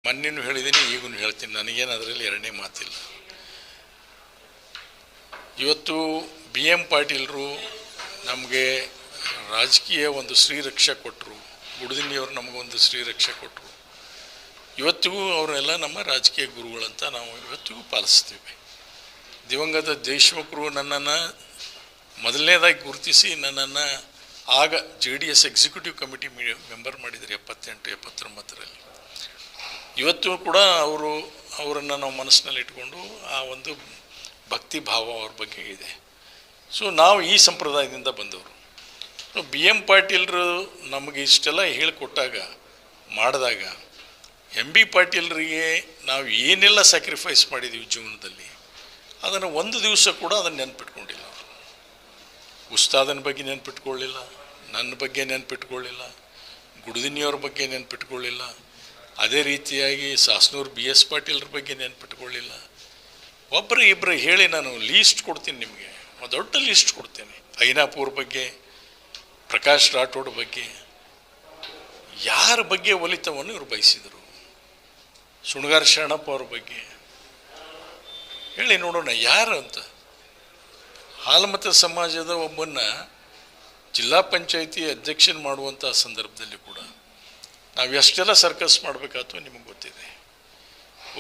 ಮೊನ್ನೆನೂ ಹೇಳಿದ್ದೀನಿ, ಈಗೂ ಹೇಳ್ತೀನಿ, ನನಗೇನು ಅದರಲ್ಲಿ ಎರಡನೇ ಮಾತಿಲ್ಲ. ಇವತ್ತು BM ಪಾಟೀಲರು ನಮಗೆ ರಾಜಕೀಯ ಒಂದು ಶ್ರೀರಕ್ಷೆ ಕೊಟ್ಟರು, ಗುಡದಿನ್ನಿಯವರು ನಮಗೊಂದು ಶ್ರೀರಕ್ಷೆ ಕೊಟ್ಟರು. ಇವತ್ತಿಗೂ ಅವರೆಲ್ಲ ನಮ್ಮ ರಾಜಕೀಯ ಗುರುಗಳಂತ ನಾವು ಇವತ್ತಿಗೂ ಪಾಲಿಸ್ತೀವಿ. ದಿವಂಗತ ದೇಶಮುಖರು ನನ್ನನ್ನು ಮೊದಲನೇದಾಗಿ ಗುರುತಿಸಿ ನನ್ನನ್ನು ಆಗ JDS ಎಕ್ಸಿಕ್ಯೂಟಿವ್ ಕಮಿಟಿ ಮೆಂಬರ್ ಮಾಡಿದರು 78-79ರಲ್ಲಿ. ಇವತ್ತು ಕೂಡ ಅವರನ್ನು ನಾವು ಮನಸ್ಸಿನಲ್ಲಿ ಇಟ್ಕೊಂಡು ಆ ಒಂದು ಭಕ್ತಿ ಭಾವ ಅವ್ರ ಬಗ್ಗೆ ಇದೆ. ಸೊ ನಾವು ಈ ಸಂಪ್ರದಾಯದಿಂದ ಬಂದವರು. BM ಪಾಟೀಲರು ನಮಗೆ ಇಷ್ಟೆಲ್ಲ ಹೇಳಿಕೊಟ್ಟಾಗ ಮಾಡಿದಾಗ MB ಪಾಟೀಲರಿಗೆ ನಾವು ಏನೆಲ್ಲ ಸ್ಯಾಕ್ರಿಫೈಸ್ ಮಾಡಿದ್ದೀವಿ ಜೀವನದಲ್ಲಿ, ಅದನ್ನು ಒಂದು ದಿವಸ ಕೂಡ ಅದನ್ನು ನೆನಪಿಟ್ಕೊಂಡಿಲ್ಲ. ಉಸ್ತಾದನ ಬಗ್ಗೆ ನೆನಪಿಟ್ಕೊಳ್ಳಿಲ್ಲ, ನನ್ನ ಬಗ್ಗೆ ನೆನಪಿಟ್ಕೊಳ್ಳಿಲ್ಲ, ಗುಡದಿನ್ನಿಯವ್ರ ಬಗ್ಗೆ ನೆನಪಿಟ್ಕೊಳ್ಳಿಲ್ಲ, ಅದೇ ರೀತಿಯಾಗಿ ಸಾಸ್ನೂರು BS ಪಾಟೀಲರ ಬಗ್ಗೆ ನೆನಪಿಟ್ಕೊಳ್ಳಿಲ್ಲ. ಒಬ್ಬರು ಇಬ್ಬರು ಹೇಳಿ ನಾನು ಲೀಸ್ಟ್ ಕೊಡ್ತೀನಿ, ನಿಮಗೆ ಒಂದು ದೊಡ್ಡ ಲೀಸ್ಟ್ ಕೊಡ್ತೇನೆ. ಐನಾಪುರ ಬಗ್ಗೆ, ಪ್ರಕಾಶ್ ರಾಠೋಡ್ ಬಗ್ಗೆ, ಯಾರ ಬಗ್ಗೆ ಒಲಿತವನ್ನು ಇವರು ಬಯಸಿದರು. ಸುಣಗಾರ ಶರಣಪ್ಪ ಅವ್ರ ಬಗ್ಗೆ ಹೇಳಿ ನೋಡೋಣ ಯಾರು ಅಂತ. ಹಾಲಮತ ಸಮಾಜದ ಒಬ್ಬನ್ನು ಜಿಲ್ಲಾ ಪಂಚಾಯಿತಿ ಅಧ್ಯಕ್ಷನ ಮಾಡುವಂಥ ಸಂದರ್ಭದಲ್ಲಿ ಕೂಡ ನಾವು ಎಷ್ಟೆಲ್ಲ ಸರ್ಕಸ್ ಮಾಡಬೇಕಾಯ್ತು ನಿಮಗೆ ಗೊತ್ತಿದೆ.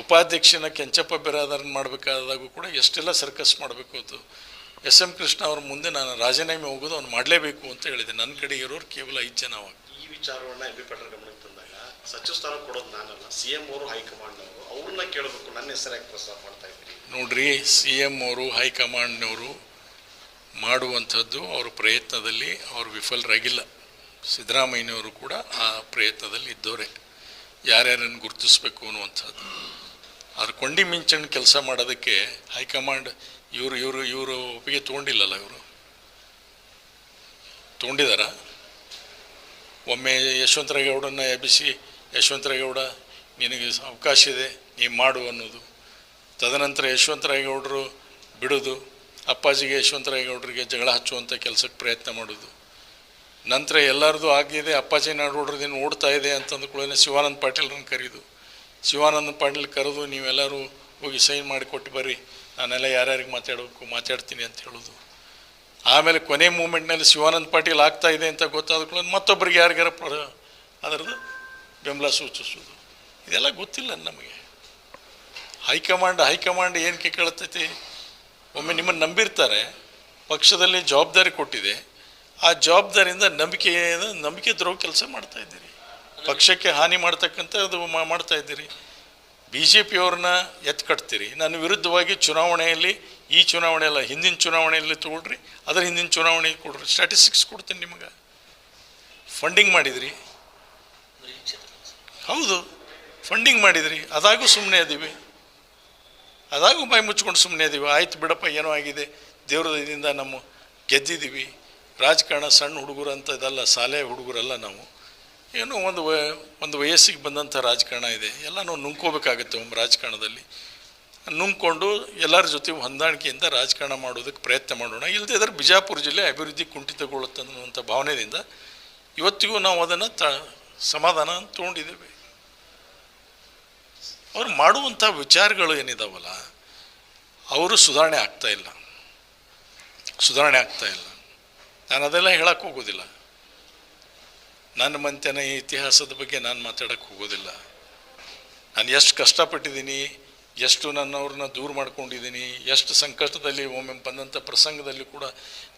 ಉಪಾಧ್ಯಕ್ಷನ ಕೆಂಚಪ್ಪ ಬಿರಾದರನ್ನು ಮಾಡಬೇಕಾದಾಗೂ ಕೂಡ ಎಷ್ಟೆಲ್ಲ ಸರ್ಕಸ್ ಮಾಡಬೇಕು ಅದು. SM ಕೃಷ್ಣ ಅವ್ರ ಮುಂದೆ ನಾನು ರಾಜೀನಾಮೆ ಹೋಗೋದು ಅವ್ನು ಮಾಡಲೇಬೇಕು ಅಂತ ಹೇಳಿದೆ. ನನ್ನ ಕಡೆ ಇರೋರು ಕೇವಲ 5 ಜನ. ಅವಾಗ ಈ ವಿಚಾರವನ್ನು MB ಪಾಟೀಲ್ ಗಮನಕ್ಕೆ ತಂದಾಗ ಸಚಿವ ಸ್ಥಾನ ಕೊಡೋದು ನಾನಲ್ಲ, CM ಅವರು ಹೈಕಮಾಂಡ್ನವರು, ಅವ್ರನ್ನ ಕೇಳಬೇಕು, ನನ್ನ ಹೆಸರಾಗಿ ಪ್ರಸ್ತಾಪ ಮಾಡ್ತಾ ಇದ್ದೀರಿ. ನೋಡ್ರಿ, CM ಅವರು ಹೈಕಮಾಂಡ್ನವರು ಮಾಡುವಂಥದ್ದು ಅವ್ರ ಪ್ರಯತ್ನದಲ್ಲಿ ಅವರು ವಿಫಲರಾಗಿಲ್ಲ. ಸಿದ್ದರಾಮಯ್ಯನವರು ಕೂಡ ಆ ಪ್ರಯತ್ನದಲ್ಲಿ ಇದ್ದವರೇ, ಯಾರ್ಯಾರನ್ನು ಗುರುತಿಸ್ಬೇಕು ಅನ್ನುವಂಥದ್ದು. ಅದು ಕೊಂಡಿ ಮಿಂಚಣ್ಣ ಕೆಲಸ ಮಾಡೋದಕ್ಕೆ ಹೈಕಮಾಂಡ್ ಇವರು ಒಪ್ಪಿಗೆ ತೊಗೊಂಡಿಲ್ಲಲ್ಲ. ಇವರು ತೊಗೊಂಡಿದಾರ? ಒಮ್ಮೆ ಯಶವಂತರಾಯಗೌಡನ್ನ ಎಬ್ಬಿಸಿ, ಯಶವಂತರಾಯಗೌಡ ನಿನಗೆ ಅವಕಾಶ ಇದೆ, ನೀವು ಮಾಡು ಅನ್ನೋದು. ತದನಂತರ ಯಶವಂತರಾಯಗೌಡರು ಬಿಡೋದು, ಅಪ್ಪಾಜಿಗೆ ಯಶವಂತರಾಯಗೌಡರಿಗೆ ಜಗಳ ಹಚ್ಚುವಂಥ ಕೆಲಸಕ್ಕೆ ಪ್ರಯತ್ನ ಮಾಡೋದು. ನಂತರ ಎಲ್ಲರದು ಆಗಿದೆ, ಅಪ್ಪಾಜಿ ನಾಡೋಡ್ರದೇನು ಓಡ್ತಾ ಇದೆ ಅಂತಂದ್ಕೊಳ್ಳೇ ಶಿವಾನಂದ ಪಾಟೀಲ್ರನ್ನ ಕರೀದು. ಶಿವಾನಂದ ಪಾಟೀಲ್ ಕರೆದು ನೀವೆಲ್ಲರೂ ಹೋಗಿ ಸೈನ್ ಮಾಡಿ ಕೊಟ್ಟು ಬರ್ರಿ, ನಾನೆಲ್ಲ ಯಾರ್ಯಾರಿಗೆ ಮಾತಾಡ್ತೀನಿ ಅಂತ ಹೇಳೋದು. ಆಮೇಲೆ ಕೊನೆ ಮೂಮೆಂಟ್ನಲ್ಲಿ ಶಿವಾನಂದ ಪಾಟೀಲ್ ಆಗ್ತಾ ಇದೆ ಅಂತ ಗೊತ್ತಾದ ಮತ್ತೊಬ್ಬರಿಗೆ ಯಾರಿಗಾರ ಅದರದ್ದು ಬೆಂಬಲ ಸೂಚಿಸೋದು. ಇದೆಲ್ಲ ಗೊತ್ತಿಲ್ಲ ನಮಗೆ. ಹೈಕಮಾಂಡ್ ಏನಕ್ಕೆ ಕೇಳ್ತೈತಿ? ಒಮ್ಮೆ ನಿಮ್ಮನ್ನು ನಂಬಿರ್ತಾರೆ, ಪಕ್ಷದಲ್ಲಿ ಜವಾಬ್ದಾರಿ ಕೊಟ್ಟಿದೆ, ಆ ಜವಾಬ್ದಾರಿಯಿಂದ ನಂಬಿಕೆ ದ್ರೋಹ ಕೆಲಸ ಮಾಡ್ತಾ ಇದ್ದೀರಿ, ಪಕ್ಷಕ್ಕೆ ಹಾನಿ ಮಾಡ್ತಕ್ಕಂಥದ್ದು ಮಾಡ್ತಾ ಇದ್ದೀರಿ. BJP ಅವ್ರನ್ನ ಎತ್ಕಟ್ತೀರಿ. ನನ್ನ ವಿರುದ್ಧವಾಗಿ ಚುನಾವಣೆಯಲ್ಲಿ, ಈ ಚುನಾವಣೆ ಅಲ್ಲ, ಹಿಂದಿನ ಚುನಾವಣೆಯಲ್ಲಿ ತೊಗೊಳ್ರಿ, ಅದರ ಹಿಂದಿನ ಚುನಾವಣೆ ಕೊಡ್ರಿ, ಸ್ಟ್ಯಾಟಿಸ್ಟಿಕ್ಸ್ ಕೊಡ್ತೀನಿ ನಿಮಗೆ. ಫಂಡಿಂಗ್ ಮಾಡಿದ್ರಿ, ಹೌದು ಫಂಡಿಂಗ್ ಮಾಡಿದ್ರಿ, ಅದಾಗೂ ಸುಮ್ಮನೆ ಅದೀವಿ, ಅದಾಗೂ ಬಾಯಿ ಮುಚ್ಕೊಂಡು ಸುಮ್ಮನೆ ಅದೀವಿ. ಆಯ್ತು ಬಿಡಪ್ಪ, ಏನೋ ಆಗಿದೆ, ದೇವ್ರ ದಯದಿಂದ ನಮ್ಮ ಗೆದ್ದಿದ್ದೀವಿ. ರಾಜಕಾರಣ ಸಣ್ಣ ಹುಡುಗರು ಅಂತ ಇದಲ್ಲ, ಶಾಲೆ ಹುಡುಗರಲ್ಲ ನಾವು. ಏನೋ ಒಂದು ವಯಸ್ಸಿಗೆ ಬಂದಂಥ ರಾಜಕಾರಣ ಇದೆ, ಎಲ್ಲ ನಾವು ನುಂಗ್ಕೋಬೇಕಾಗತ್ತೆ. ಒಮ್ಮೆ ರಾಜಕಾರಣದಲ್ಲಿ ನುಂಗ್ಕೊಂಡು ಎಲ್ಲರ ಜೊತೆ ಹೊಂದಾಣಿಕೆಯಿಂದ ರಾಜಕಾರಣ ಮಾಡೋದಕ್ಕೆ ಪ್ರಯತ್ನ ಮಾಡೋಣ. ಇಲ್ಲದೆ ಇದ್ರೆ ಬಿಜಾಪುರ ಜಿಲ್ಲೆ ಅಭಿವೃದ್ಧಿ ಕುಂಠಿತಗೊಳ್ಳುತ್ತೆ ಅನ್ನುವಂಥ ಭಾವನೆಯಿಂದ ಇವತ್ತಿಗೂ ನಾವು ಅದನ್ನು ಸಮಾಧಾನ ತೊಗೊಂಡಿದ್ದೇವೆ. ಅವ್ರು ಮಾಡುವಂಥ ವಿಚಾರಗಳು ಏನಿದಾವಲ್ಲ, ಅವರು ಸುಧಾರಣೆ ಆಗ್ತಾಯಿಲ್ಲ. ನಾನು ಅದೆಲ್ಲ ಹೇಳಕ್ಕೆ ಹೋಗೋದಿಲ್ಲ. ನನ್ನ ಮಂತ್ಯನ ಇತಿಹಾಸದ ಬಗ್ಗೆ ನಾನು ಮಾತಾಡೋಕ್ಕೆ ಹೋಗೋದಿಲ್ಲ. ನಾನು ಎಷ್ಟು ಕಷ್ಟಪಟ್ಟಿದ್ದೀನಿ, ಎಷ್ಟು ನನ್ನವ್ರನ್ನ ದೂರ ಮಾಡ್ಕೊಂಡಿದ್ದೀನಿ, ಎಷ್ಟು ಸಂಕಷ್ಟದಲ್ಲಿ ಒಮ್ಮೆ ಬಂದಂಥ ಪ್ರಸಂಗದಲ್ಲಿ ಕೂಡ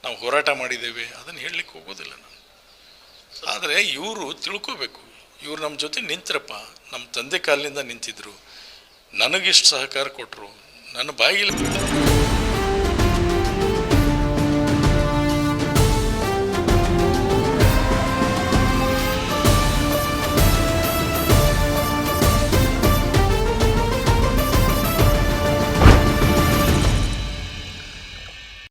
ನಾವು ಹೋರಾಟ ಮಾಡಿದ್ದೇವೆ, ಅದನ್ನು ಹೇಳಲಿಕ್ಕೆ ಹೋಗೋದಿಲ್ಲ ನಾನು. ಆದರೆ ಇವರು ತಿಳ್ಕೋಬೇಕು, ಇವರು ನಮ್ಮ ಜೊತೆ ನಿಂತರಪ್ಪ, ನಮ್ಮ ತಂದೆ ಕಾಲಿನಿಂದ ನಿಂತಿದ್ರು, ನನಗಿಷ್ಟು ಸಹಕಾರ ಕೊಟ್ಟರು, ನನ್ನ ಬಾಯಿಗೆ